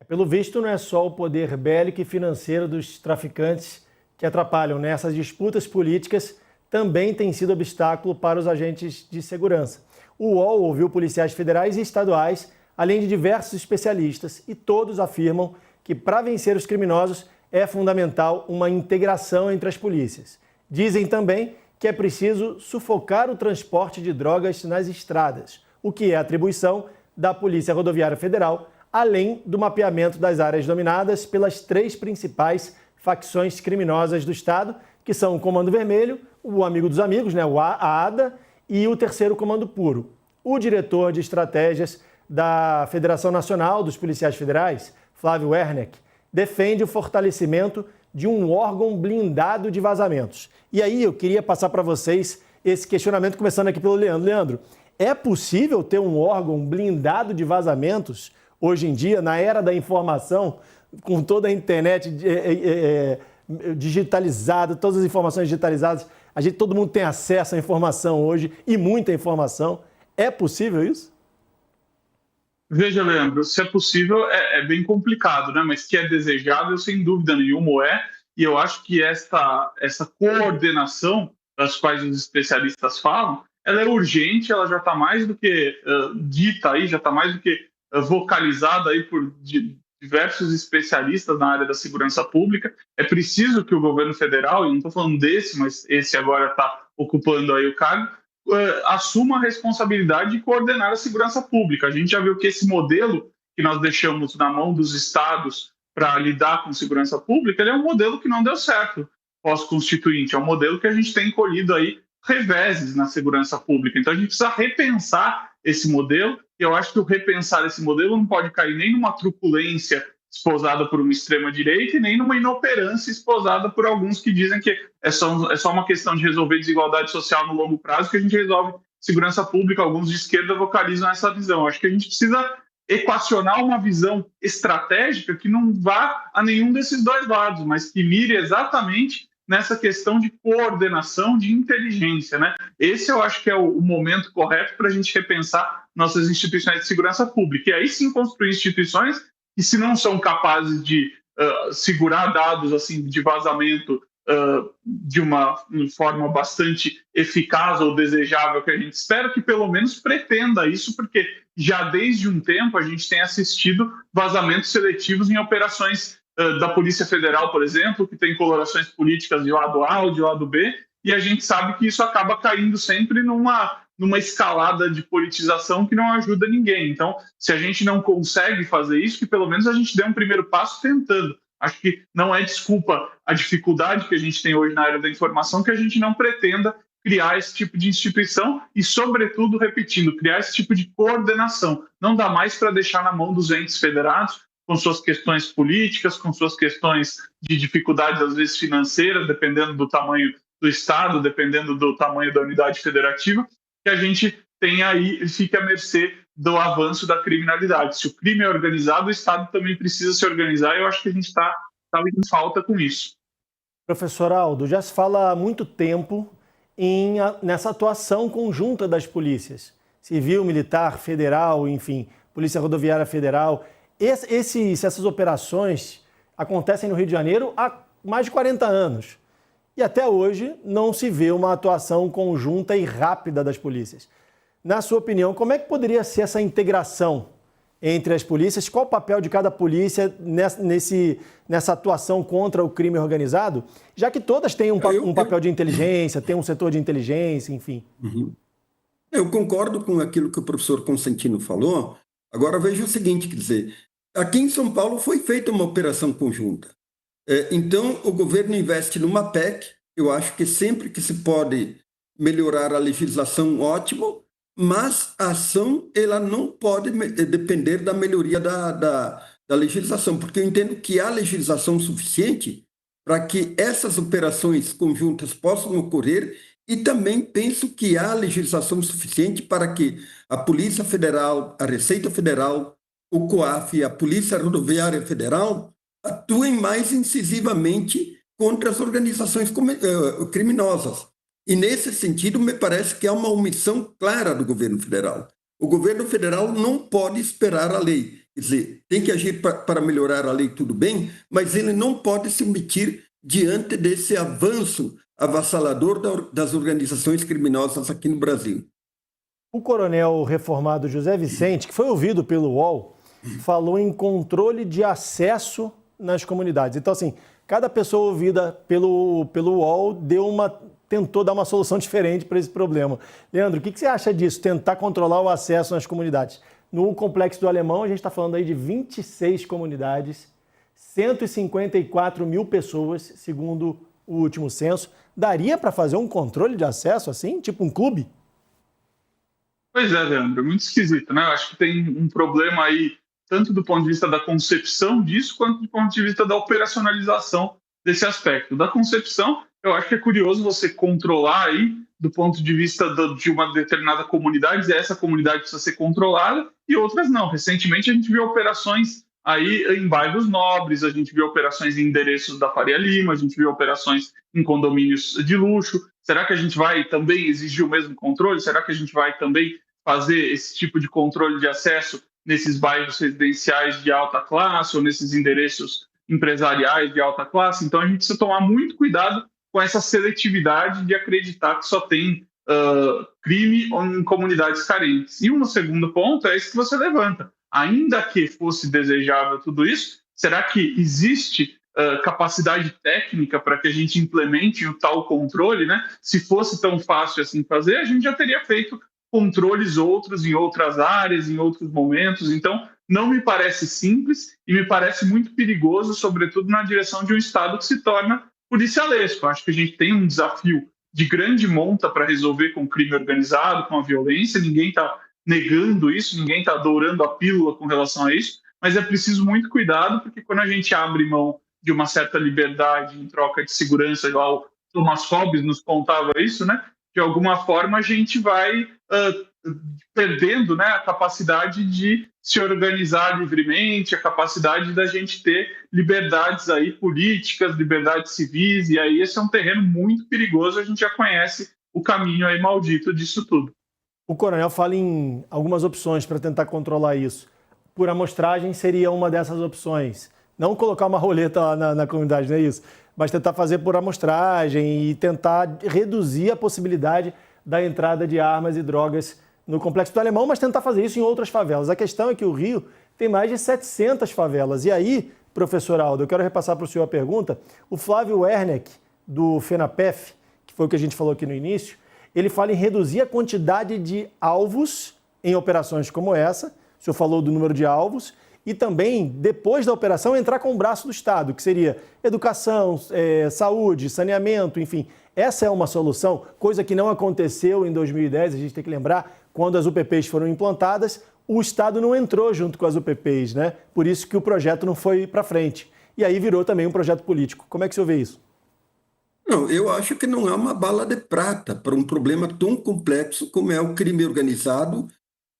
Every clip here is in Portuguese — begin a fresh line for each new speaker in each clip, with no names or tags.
Pelo visto, não é só o poder bélico e financeiro dos traficantes que atrapalham, né? Essas disputas políticas também têm sido obstáculo para os agentes de segurança. O UOL ouviu policiais federais e estaduais, além de diversos especialistas, e todos afirmam que para vencer os criminosos é fundamental uma integração entre as polícias. Dizem também que é preciso sufocar o transporte de drogas nas estradas, o que é atribuição da Polícia Rodoviária Federal, além do mapeamento das áreas dominadas pelas três principais facções criminosas do Estado, que são o Comando Vermelho, o Amigo dos Amigos, né, a ADA, e o Terceiro Comando Puro. O diretor de estratégias da Federação Nacional dos Policiais Federais, Flávio Werneck, defende o fortalecimento de um órgão blindado de vazamentos. E aí eu queria passar para vocês esse questionamento, começando aqui pelo Leandro. Leandro, é possível ter um órgão blindado de vazamentos hoje em dia, na era da informação, com toda a internet digitalizada, todas as informações digitalizadas, todo mundo tem acesso à informação hoje e muita informação. É possível isso?
Veja, Leandro, se é possível é bem complicado, né? Mas que é desejável, sem dúvida nenhuma é. E eu acho que essa coordenação das quais os especialistas falam, ela é urgente, ela já está mais do que dita aí, já está mais do que vocalizada aí por diversos especialistas na área da segurança pública. É preciso que o governo federal, e não estou falando desse, mas esse agora está ocupando aí o cargo, assuma a responsabilidade de coordenar a segurança pública. A gente já viu que esse modelo que nós deixamos na mão dos estados para lidar com segurança pública, ele é um modelo que não deu certo pós-constituinte, é um modelo que a gente tem colhido aí reveses na segurança pública. Então a gente precisa repensar esse modelo, e eu acho que o repensar esse modelo não pode cair nem numa truculência esposada por uma extrema-direita e nem numa inoperância esposada por alguns que dizem que é só uma questão de resolver desigualdade social no longo prazo que a gente resolve segurança pública. Alguns de esquerda vocalizam essa visão. Acho que a gente precisa equacionar uma visão estratégica que não vá a nenhum desses dois lados, mas que mire exatamente nessa questão de coordenação, de inteligência, né? Esse eu acho que é o momento correto para a gente repensar nossas instituições de segurança pública. E aí sim construir instituições que, se não são capazes de segurar dados assim de vazamento de uma forma bastante eficaz ou desejável que a gente espera, que pelo menos pretenda isso, porque já desde um tempo a gente tem assistido vazamentos seletivos em operações da Polícia Federal, por exemplo, que tem colorações políticas de lado A ou de lado B, e a gente sabe que isso acaba caindo sempre numa escalada de politização que não ajuda ninguém. Então, se a gente não consegue fazer isso, que pelo menos a gente dê um primeiro passo tentando. Acho que não é desculpa a dificuldade que a gente tem hoje na área da informação que a gente não pretenda criar esse tipo de instituição e, sobretudo, repetindo, criar esse tipo de coordenação. Não dá mais para deixar na mão dos entes federados, com suas questões políticas, com suas questões de dificuldades, às vezes, financeiras, dependendo do tamanho do Estado, dependendo do tamanho da unidade federativa, que a gente tem aí, fica à mercê do avanço da criminalidade. Se o crime é organizado, o Estado também precisa se organizar, e eu acho que a gente está em falta com isso.
Professor Aldo, já se fala há muito tempo nessa atuação conjunta das polícias, civil, militar, federal, enfim, Polícia Rodoviária Federal. Essas operações acontecem no Rio de Janeiro há mais de 40 anos. E até hoje não se vê uma atuação conjunta e rápida das polícias. Na sua opinião, como é que poderia ser essa integração entre as polícias? Qual o papel de cada polícia nessa atuação contra o crime organizado? Já que todas têm um papel de inteligência, tem um setor de inteligência, enfim.
Eu concordo com aquilo que o professor Constantino falou. Agora veja o seguinte, quer dizer, aqui em São Paulo foi feita uma operação conjunta. Então, o governo investe numa PEC. Eu acho que sempre que se pode melhorar a legislação, ótimo, mas a ação ela não pode depender da melhoria da legislação, porque eu entendo que há legislação suficiente para que essas operações conjuntas possam ocorrer, e também penso que há legislação suficiente para que a Polícia Federal, a Receita Federal, o COAF e a Polícia Rodoviária Federal atuem mais incisivamente contra as organizações criminosas. E, nesse sentido, me parece que há uma omissão clara do governo federal. O governo federal não pode esperar a lei. Quer dizer, tem que agir para melhorar a lei, tudo bem, mas ele não pode se omitir diante desse avanço avassalador das organizações criminosas aqui no Brasil.
O coronel reformado José Vicente, que foi ouvido pelo UOL, falou em controle de acesso nas comunidades. Então, assim, cada pessoa ouvida pelo UOL tentou dar uma solução diferente para esse problema. Leandro, o que você acha disso, tentar controlar o acesso nas comunidades? No Complexo do Alemão, a gente está falando aí de 26 comunidades, 154 mil pessoas, segundo o último censo. Daria para fazer um controle de acesso assim, tipo um clube?
Pois é, Leandro, muito esquisito, né? Eu acho que tem um problema aí, tanto do ponto de vista da concepção disso, quanto do ponto de vista da operacionalização desse aspecto. Da concepção, eu acho que é curioso você controlar aí, do ponto de vista de uma determinada comunidade, essa comunidade precisa ser controlada e outras não. Recentemente, a gente viu operações aí em bairros nobres, a gente viu operações em endereços da Faria Lima, a gente viu operações em condomínios de luxo. Será que a gente vai também exigir o mesmo controle? Será que a gente vai também fazer esse tipo de controle de acesso nesses bairros residenciais de alta classe ou nesses endereços empresariais de alta classe? Então, a gente precisa tomar muito cuidado com essa seletividade de acreditar que só tem crime em comunidades carentes. E um segundo ponto é esse que você levanta. Ainda que fosse desejável tudo isso, será que existe capacidade técnica para que a gente implemente o tal controle, né? Se fosse tão fácil assim fazer, a gente já teria feito controles outros em outras áreas, em outros momentos. Então, não me parece simples e me parece muito perigoso, sobretudo na direção de um Estado que se torna policialesco. Acho que a gente tem um desafio de grande monta para resolver com o crime organizado, com a violência. Ninguém está negando isso, ninguém está dourando a pílula com relação a isso, mas é preciso muito cuidado, porque quando a gente abre mão de uma certa liberdade em troca de segurança, igual o Thomas Hobbes nos contava isso, né? De alguma forma a gente vai perdendo, né, a capacidade de se organizar livremente, a capacidade da gente ter liberdades aí políticas, liberdades civis, e aí esse é um terreno muito perigoso, a gente já conhece o caminho aí maldito disso tudo.
O coronel fala em algumas opções para tentar controlar isso. Por amostragem seria uma dessas opções. Não colocar uma roleta lá na comunidade, não é isso? Mas tentar fazer por amostragem e tentar reduzir a possibilidade da entrada de armas e drogas no Complexo do Alemão, mas tentar fazer isso em outras favelas. A questão é que o Rio tem mais de 700 favelas. E aí, professor Aldo, eu quero repassar para o senhor a pergunta. O Flávio Werneck, do FENAPEF, que foi o que a gente falou aqui no início, ele fala em reduzir a quantidade de alvos em operações como essa. O senhor falou do número de alvos. E também, depois da operação, entrar com o braço do Estado, que seria educação, saúde, saneamento, enfim. Essa é uma solução, coisa que não aconteceu em 2010, a gente tem que lembrar, quando as UPPs foram implantadas, o Estado não entrou junto com as UPPs, né? Por isso que o projeto não foi para frente. E aí virou também um projeto político. Como é que o senhor vê isso?
Não, eu acho que não é uma bala de prata para um problema tão complexo como é o crime organizado,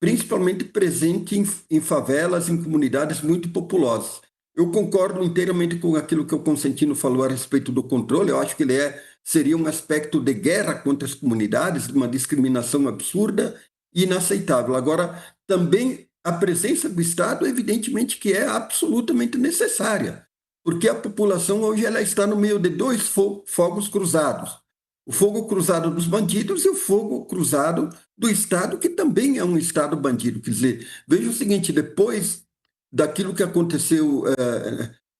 principalmente presente em favelas, em comunidades muito populosas. Eu concordo inteiramente com aquilo que o Consentino falou a respeito do controle. Eu acho que ele seria um aspecto de guerra contra as comunidades, uma discriminação absurda e inaceitável. Agora, também a presença do Estado, evidentemente, que é absolutamente necessária, porque a população hoje ela está no meio de dois fogos cruzados. O fogo cruzado dos bandidos e o fogo cruzado do Estado, que também é um Estado bandido. Quer dizer, veja o seguinte, depois daquilo que aconteceu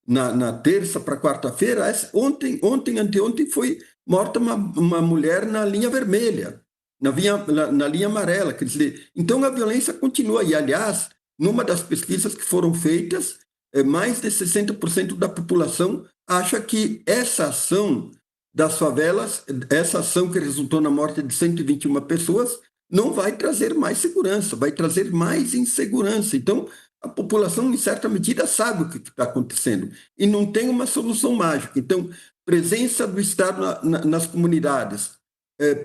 na terça para quarta-feira, anteontem foi morta uma mulher na linha vermelha, na linha amarela. Quer dizer, então a violência continua. E, aliás, numa das pesquisas que foram feitas, mais de 60% da população acha que essa ação das favelas, essa ação que resultou na morte de 121 pessoas, não vai trazer mais segurança, vai trazer mais insegurança. Então, a população, em certa medida, sabe o que está acontecendo e não tem uma solução mágica. Então, presença do Estado nas comunidades,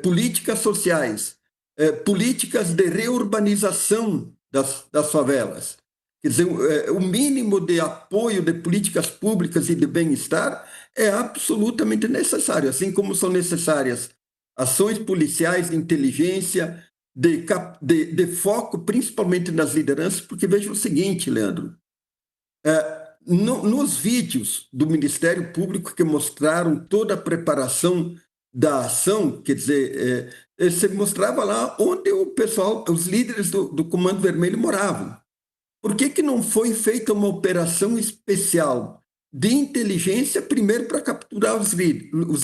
políticas sociais, políticas de reurbanização das favelas. Quer dizer, o mínimo de apoio de políticas públicas e de bem-estar é absolutamente necessário, assim como são necessárias ações policiais de inteligência, de foco principalmente nas lideranças, porque veja o seguinte, Leandro, Nos vídeos do Ministério Público que mostraram toda a preparação da ação, quer dizer, você mostrava lá onde o pessoal, os líderes do Comando Vermelho moravam. Por que não foi feita uma operação especial de inteligência primeiro para capturar os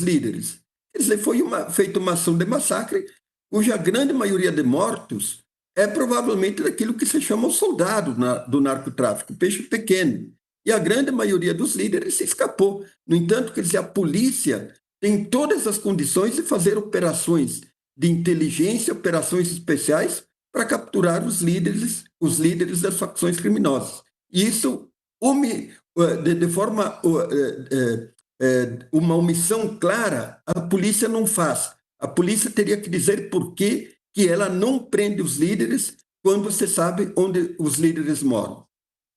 líderes? Quer dizer, foi feita uma ação de massacre cuja grande maioria de mortos é provavelmente daquilo que se chama o soldado do narcotráfico, peixe pequeno. E a grande maioria dos líderes se escapou. No entanto, quer dizer, a polícia tem todas as condições de fazer operações de inteligência, operações especiais, para capturar os líderes das facções criminosas. Isso, de forma, uma omissão clara, a polícia não faz. A polícia teria que dizer por que ela não prende os líderes quando você sabe onde os líderes moram.